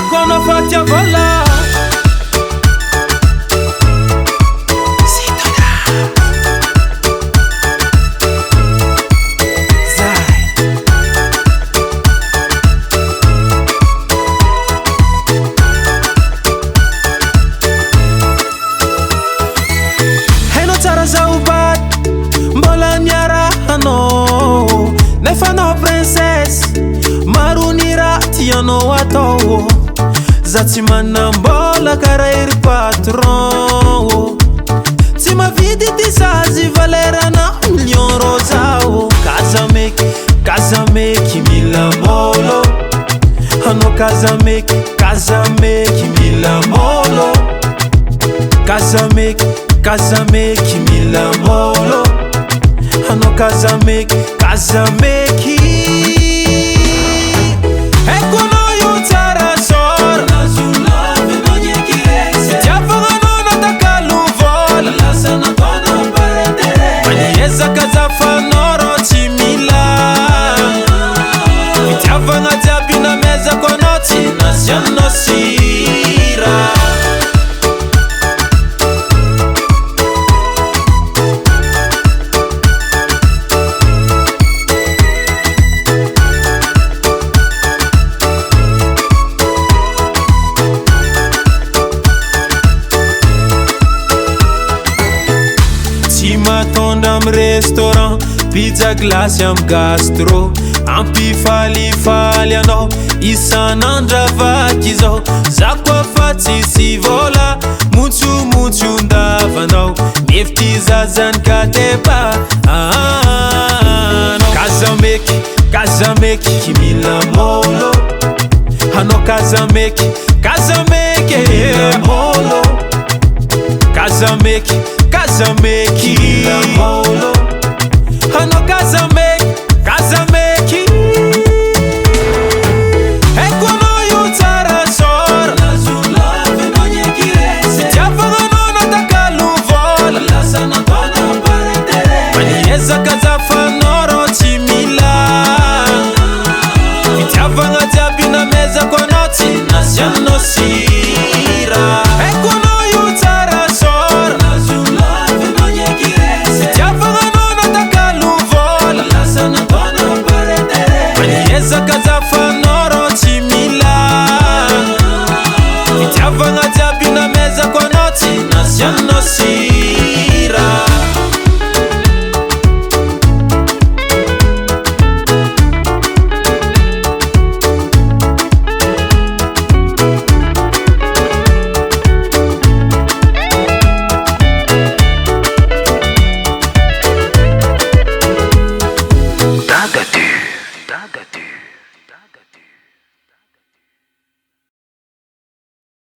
tiako anao fa tiavola Nefano princess marunira tiano atao Zaty manambola kara ery patron Tsy mavidy ty sazy valerana million rosao Kazameky mila molo Hanao kazameky mila molo Kazameky mila molo Hanao kazameky Ecco noi un tarasor Tiavana nona takaluvola Manieza kaza fanoro timila Tiavana tiabina meza konoti Nasiano sira Matondra am restaurant Pizza glace am gastro Ampifalifaly anao Isan'andra vaky zao Zako afa tsisy vola Montso ndavanao Mefty zazany katepa Kazameky mila molo Hanao kazameky mila molo Kazameky mila molo Hanao kazameky